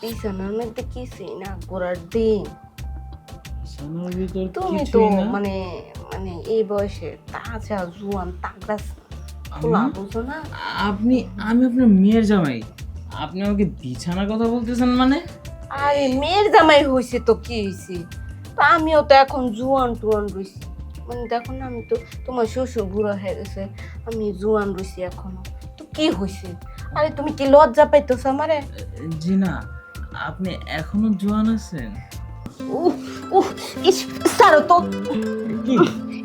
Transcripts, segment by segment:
বিছানার মধ্যে কিছুই না করার দিন। বিছানার ভিতর তুমি তো কিছুই না? মানে মানে এই বয়সে তাজা জুয়ান তাগড়া খোলা বুঝো না। আমি আপনার মেয়ের জামাই, আপনি আমাকে বিছানার কথা বলতেছেন মানে? আরে মেয়ের জামাই হয়েছে তো কি হয়েছে, তো আমিও তো এখন জুয়ান টুয়ান রয়েছি। মানে দেখো না, আমি তো তোমার শ্বশুর বুড়ো হয়ে গেছে, আমি জুয়ান রয়েছি এখনো, তো কি হয়েছে? আরে তুমি কি লজ্জা পাইতেছ আমারে? জি না, আপনি এখনো জোয়ান আছেন। উহ উহ ইস সারো তো। কি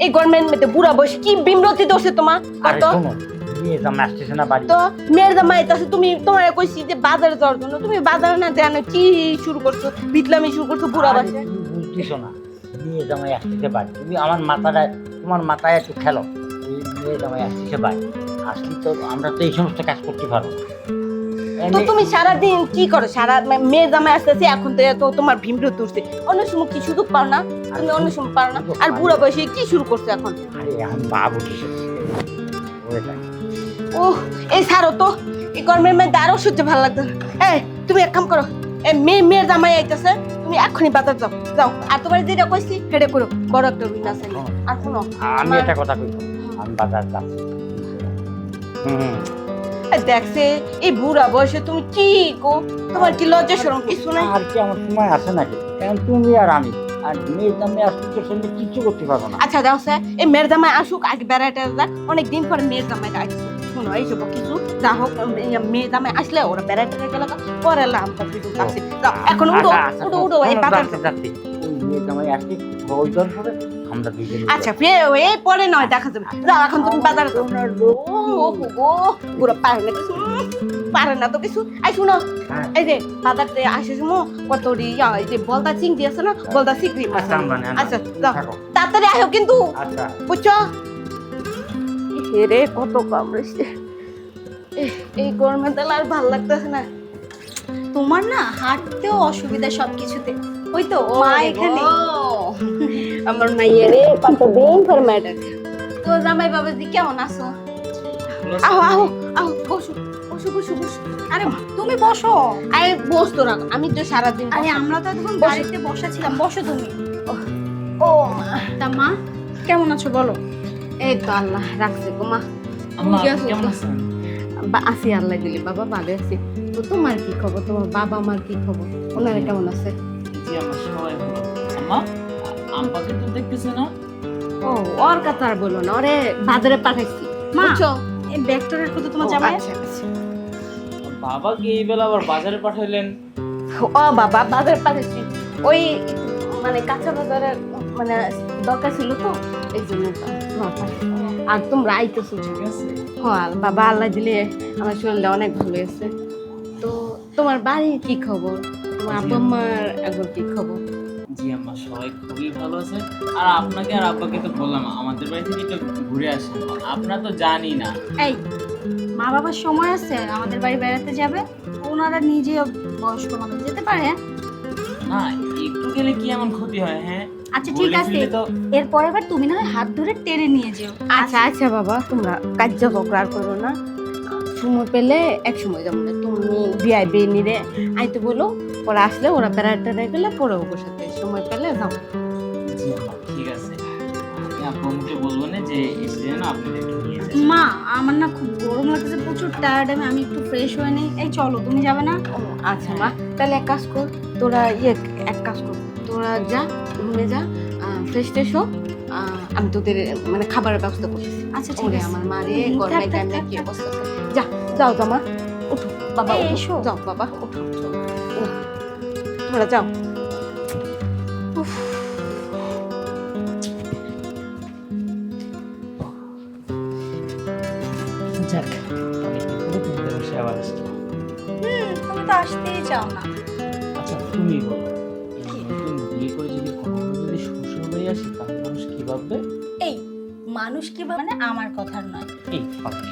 এই গভর্নমেন্ট মেতে বুড়া বয়স কি বিমরতি দোষে তোমার আরে কত? শোনো, মেয়ে জামাই আসতেছে না বাড়ি। তো মেয়ের জামাই আইতাছে, তুমি তোমার কইছি যে বাজারে যাওয়ার জন্য, তুমি বাজারে না জানো কি শুরু করছো, বিটলামি শুরু করছো বুড়া আরে বয়সে। তুমি বুঝতেছো না, মেয়ে জামাই আসতেছে বাড়ি। তুমি আমার মাথাটা, তোমার মাথায় একটু খেলো। এই মেয়ে জামাই আসতেছে বাড়ি, আসলে তো আমরা তো এই সমস্ত কাজ করতে পারবো না। তো এমনি- তুমি সারাদিন কি করো? মেয়ের জামাই আসতেছে এখন তো তোমার ভীমরতি উঠছে, অন্য সময় কি সুযোগ পাও না? তুমি অন্য সময় পারো না, আর বুড়া বয়সে কি শুরু করছো এখন? আরে আমি বাবু কিসে ওহ এই ছাড়ো তো, এই গরমের মধ্যে আরো সহ্য ভালো লাগতো না। এই তুমি এক কাম করো, এই মেয়ের জামাই আইতাছে, তুমি এক্ষুনি বাজার যাও যাও, আর তোমার যেটা কইছি সেটা করো, বড় একটা রুইন আছে। আর শোনো, আমি একটা কথা কইব, আমি বাজার যাচ্ছি। হুম দেখছে এই বুড়া বয়সে তুমি কি গো, তোমার কি লজ্জা শরম কিছু নাই? আর কি আমার সময় আছে নাকি? কারণ তুমি আর আমি, আর মেয়ে জামাই আসতে তো সঙ্গে কিচ্ছু করতে পারবো না। আচ্ছা দাও স্যার, এই মেয়ের জামাই আসুক আগে, বেড়াইতে যাক, অনেক দিন পরে মেয়ের জামাইটা আসছে। শোনো এই সব কিছু যা হোক, মেয়ের জামাই আসলে ওরা বেড়াইতে গেল, পরে লামটা দুটো আসছে। যাও এখন উড়ো উড়ো উড়ো, এই বাজার যাও। যাচ্ছি। ওই মেয়ে জামাই আসতে ওই দল পরে আমরা দুইজনে আচ্ছা এই পরে নয় দেখা যাবে, যাও এখন তুমি বাজারে যাও। ও গো পুরো পারে না কিছু, পারে না তো কিছু। আই শুনো, হ্যাঁ। এই যে বাজারতে আসে সময় কত এই যে বলদা চিংড়ি আছে না, বলদা চিংড়ি মাছ। আচ্ছা, আমরা নেন। আচ্ছা যাও, থাকো। তাড়াতাড়ি আসো কিন্তু, আচ্ছা বুঝছো? হেরে কত কাম রয়েছে, এই গরমে তাহলে আর ভাল লাগতেছে না। তোমার না হাঁটতেও অসুবিধা সবকিছুতে। ওই তো মা এখানে। আমার মাইয়েরে কতদিন পর ম্যাডাম। তো জামাই বাবাজি কেমন আছো? আহো আহো আহো, বসো বসো বসো বসো। আরে তুমি বসো। আরে বস তো রাখ, আমি তো সারাদিন আরে আমরা তো এতক্ষণ বসো। বাড়িতে বসা ছিলাম, বসো তুমি। ও তা মা কেমন আছো বলো? এই তো আল্লাহ রাখছে গো মা। আম্মা তুমি আপনি কেমন আছেন? আছি আল্লাহ দিলে, বাবা ভালো আছি। তো তোমার কি খবর? তোমার বাবা মার কি খবর? ওনারা কেমন আছে? জি আমার সবাই ভালো। আম্মা আব্বাকে তো দেখতেছে না? ও ওর কথা আর বলো না, ওরে বাজারে পাঠাইছি মা, বুঝছো? এই ব্যাগটা রাখো তো তোমার ও, জামাই। আচ্ছা, আচ্ছা। বাবাকে এই বেলা আবার বাজারে পাঠাইলেন? ও বাবা বাজারে পাঠাইছি, ওই মানে কাঁচা বাজারে মানে দরকার ছিল তো, এই জন্য পাঠাইছি। আর তোমরা আইতেছো ঠিক আছে। হ্যাঁ বাবা আল্লাহ দিলে আমার শরীরটা অনেক ভালো আছে। তো তোমার বাড়ির কি খবর? তোমার আব্বা আম্মার এখন কি খবর? জি আম্মা সবাই খুবই ভালো আছে। আর আপনাকে আর আব্বাকে তো বললাম আমাদের বাড়ি থেকে একটু ঘুরে আসেন, আপনারা তো জানি না। এই মা বাবার সময় আছে আমাদের বাড়ি বেড়াতে যাবে? ওনারা নিজে বয়স্ক মানুষ, যেতে পারে। না একটু গেলে কি এমন ক্ষতি হয়? হ্যাঁ আচ্ছা ঠিক বলে আছে, ফেললে তো এরপরের বার তুমি না হয় হাত ধরে টেনে নিয়ে যেও। আচ্ছা আচ্ছা বাবা, তোমরা কার্য বকরার করো না, সময় পেলে এক সময় যাবো না। তুমি বিয়াই বিয়ে নিরে আইতে বলো, পরে আসলে ওরা বেড়াতে গেলে পরে ওর সাথে সময় পেলে যাও। জি আম্মা ঠিক আছে, আমি আব্বু আম্মুকে বলবো না যে এসে যেন আপনাদেরকে নিয়ে যায়। মা আমার না খুব গরম লাগছে, প্রচুর টায়ার্ড, আমি একটু ফ্রেশ হয়ে নেই। এই চলো, তুমি যাবে না? ও আচ্ছা মা, তাহলে এক কাজ কর, তোরা এক কাজ কর, তোরা যা রুমে যা, ফ্রেশ ট্রেশ হোক, আমি তোদের মানে খাবারের ব্যবস্থা করতেছি। আচ্ছা ঠিক ওরে আছে। আমার মা রে, থাক, গরমে থাক, টাইমে থাক, কি থাক। অবস্থা আছে। যা যাও জামা, উঠো বাবা, এই, উঠো। এসো। যাও বাবা উঠো, চলো। তোমরা যাও। যাক অনেকদিন পরে তোমাদের বাসায় আবার আসলাম। তুমি তো আসতেই চাও না। আচ্ছা তুমি বলো, এই নতুন বিয়ে করে যদি কখনো যদি শ্বশুর বাড়ি আসি তাহলে মানুষ কি ভাববে? এই মানুষ কি মানে আমার কথার নয়। এই ফাঁকি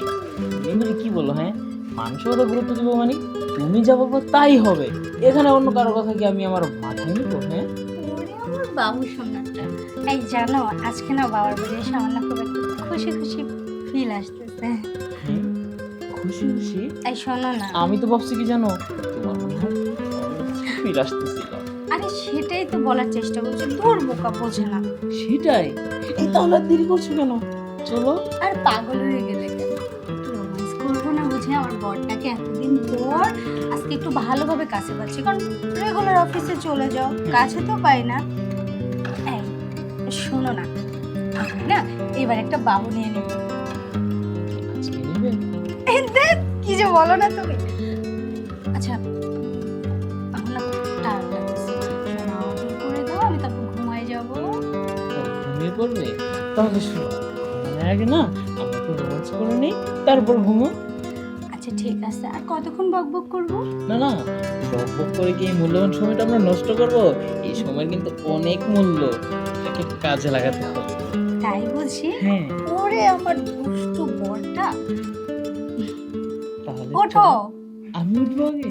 তুমি কি বলো? হ্যাঁ মানুষের কথা গুরুত্ব দেবো মানে তুমি যা বলবো তাই হবে, এখানে অন্য কারো কথা কি আমি আমার মাথায় নিবো? হ্যাঁ ওরে আমার বাবু সোনাটা। এই জানো আজকে না বাবার বাড়ি এসে আমার না খুব একটা খুশি খুশি ফিল আসতেছে। হ্যাঁ, খুশি খুশি? এই শোনো না। আমি তো ভাবছি কি জানো, তোমার মনে হয় ফিল আসতেছিল। আরে সেটাই তো বলার চেষ্টা করছি, দূর বোকা বোঝে না। সেটাই, এই তাহলে আর দেরি করছো কেন? চলো। আর পাগল হয়ে গেলে কেন? একটু রোম্যান্স করবো না বুঝি আমার বরটাকে এতদিন পর আজকে একটু ভালোভাবে কাছে পাচ্ছি, কারণ রেগুলার অফিসে চলে যাও, কাছে তো পাই না। এই শোনো না, আমি না এবার একটা বাবু নিয়ে নেব। আজকে নেবে? এই দেখ, কি যে বলো না তুমি। আচ্ছা আমার না টায়ার্ড লাগছে, শোনো অর্ডার করে দাও, আমি তারপর ঘুমাই যাবো। ও, ঘুমিয়ে পড়বে? তাহলে শোনো, ঘুমানোর আগে না আমরা একটু রোম্যান্স করে নিই, তারপর ঘুমো। আচ্ছা ঠিক আছে, আর কতক্ষণ বকবক করবো? না না, বক করে কি এই মূল্যবান সময়টা আমরা নষ্ট করব? এই সময়ের কিন্তু অনেক মূল্য, এটাকে কাজে লাগাতে হবে। তাই বুঝি? হ্যাঁ, ওরে আমার দুষ্টু বরটা, তাহলে ওঠো। চলো। আমি উঠবো আগে?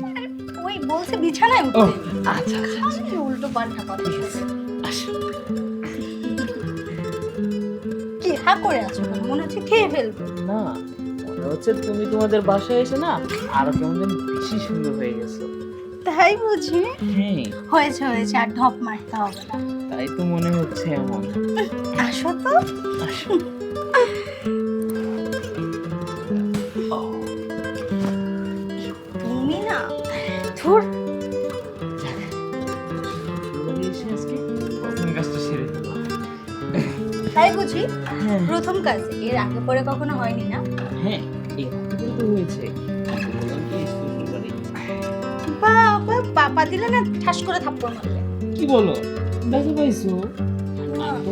ওই বলছে বিছানায় ও উঠতে। আচ্ছা আচ্ছা, খালি উল্টো পাল্টা কথা ঠিক শুনে। আছে, আসো। কি হা করে আছো কেন? মনে হচ্ছে খেয়ে ফেলবে। না, মনে হচ্ছে তুমি তোমাদের বাসায় এসে না আরো কেমন যেন বেশি সুন্দর হয়ে গেছো। তাই বুঝি? হ্যাঁ, হয়েছে হয়েছে, আর ঢপ মারতে হবে না। তাই তো মনে হচ্ছে এমন। আসো তো। আসো। তুমি না ধুর, শ্বশুরবাড়ি এসে আজকে প্রথম কাজটা সেরে ফেললাম। তাই বুঝি? হ্যাঁ প্রথম কাজ, এর আগে পরে কখনো হয়নি না? হ্যাঁ, এই রাতে তো হয়েছে। কিন্তু বললাম কি, শ্বশুরবাড়ি। বাবা, পাপা দিলে না ঠাস করে থাপ্পড় মারলে। কি বলো, ব্যথা পাইছো? না। আমি তো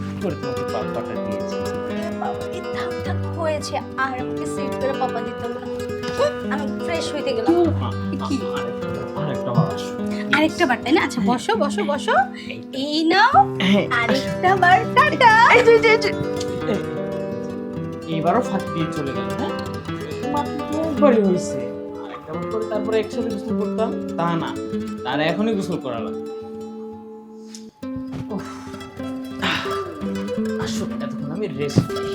হুট করে তোমাকে পাপ্পাটা দিয়েছি। ওরে বাবা, এই থাক থাক হয়েছে, আর আমাকে সেট করে পাপা দিতে হবে না। আমি ফ্রেশ হইতে কি গেলাম। হলো? কি? আরেকটা বার আসো। আরেকটা বার, তাই না? আচ্ছা বসো বসো বসো, এই নাও হ্যাঁ, আরেকটা বার, টাটা। এইবারও ফাঁকি দিয়ে চলে গেল। হ্যাঁ, মাত্র তো একবারই হয়েছে। আরেকটা বার করে তারপরে একসাথে গোসল করতাম, তা না, তার এখনই গোসল করা লাগে। উফ, আসো, এতক্ষণ আমি রেস্ট নিই।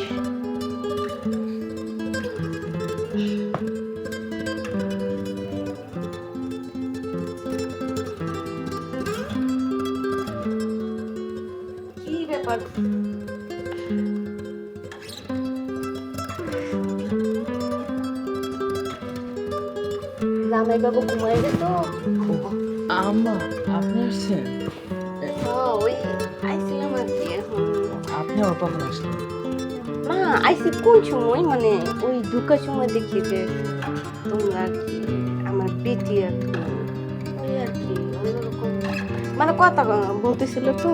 কি ব্যাপার? জামাই বাবু ঘুমাই গেল? আম্মা, আপনি আসছেন? ওই আইছিলাম আর কি এখন। আপনি আবার কখন আসলেন? না, আইসি কোন সময়, মানে ওই ঢুকার সময় দেখি যে তোমরা আর কি আমার বেটি আর তুমি ওই আর কি অন্যরকম মানে কথা বলতেছিল তো,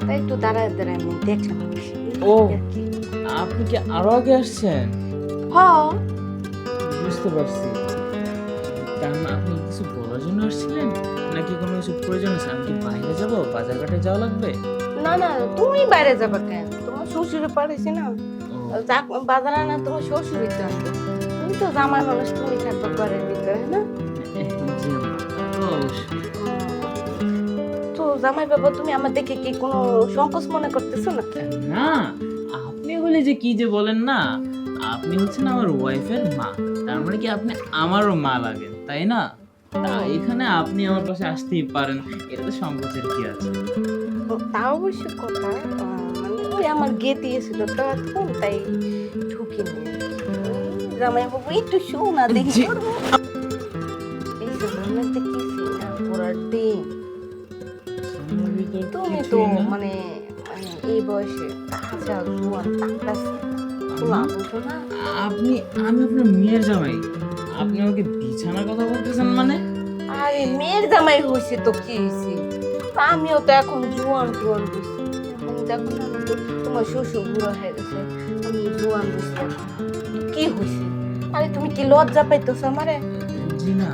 তাই একটু দাঁড়ায় দাঁড়ায় আমি দেখলাম আর কি। ও। আর কি আপনি কি আরো আগে আসছেন? হ, বুঝতে পারছি। তার মানে আপনি কিছু বলার জন্য আসছিলেন, নাকি কোনো কিছু প্রয়োজন আছে? আমি কি বাইরে যাব, বাজার ঘাটে যাওয়া লাগবে? না না, তুমি বাইরে যাবে কেন? তোমার শ্বশুরে পাঠাইছি না, ও, যাক বাজারে না, তোমার শ্বশুরই তো আনবে। তুমি তো জামাই মানুষ, তুমি থাকবে ঘরের ভিতরে না? জি আম্মা, তা তো অবশ্যই। তো জামাই বাবা, তুমি আমার দেখে কি কোনো সংকোচ মনে করতেছো না? না, আপনি হলে যে কি যে বলেন না, আপনি হচ্ছেন আমার ওয়াইফের মা, তার মানে কি আপনি আমারও মা লাগেন, তাই না? তা এখানে আপনি আমার পাশে আসতেই পারেন, এটাতে সংকোচের কি আছে? তা অবশ্য কথা, মানে ওই আমার গেট দিয়েছিল তো এখন, তাই ঢুকিনি। জামাই বাবু একটু শোও না দেখি। জি। এই সময় দেখেছি না পুরা ডিম। সোনার ভিতর তুমি তো কিছুই না। মানে মানে এই বয়সে তাজা জোয়ান তাকড়াস, খোলা বুঝো না? আমি আপনার মেয়ের জামাই, আপনি আমাকে বিছানার কথা বলতেছেন মানে? আরে মেয়ের জামাই হয়েছে তো কি হয়েছে? আমিও তো এখন জোয়ান জোয়ান হয়েছি। আমি দেখো না, আমি তো তোমার শ্বশুর বুড়ো হয়ে গেছে, আমি জোয়ান হয়েছি এখন। তো কি হয়েছে? আরে তুমি কি লজ্জা পাইতেছো আমারে? জি না,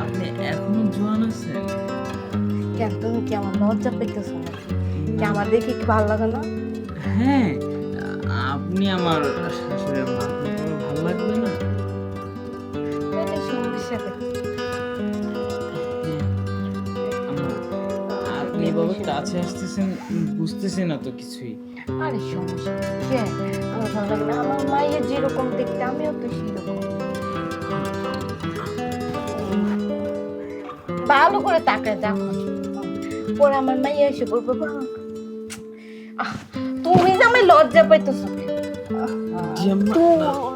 আপনি এখনো জোয়ান আছেন। কেন তুমি কি আমার লজ্জা পাইতেছো না? কি আমার দেখে কি ভালো লাগে না? হ্যাঁ, আপনি আমার শাশুড়ি মা, আপনার ভালো লাগবে না? এটাই সমস্যা দেখো। আম্মা, আপনি বাবা কাছে আসতেছেন, বুঝতেছি না তো কিছুই। আরে সমস্যা কি? আমার ভালো লাগে না? আমার মায়ের যেরকম দেখতে আমিও তো সেরকম। ভালো করে তাকায় দেখো পরে আমার মাইয়া এসে বলবো বাবা, তুমি জামাই লজ্জা পাইতেছো কেন? জি আম্মা।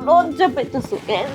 লজ্জা পাইতেছো কেন?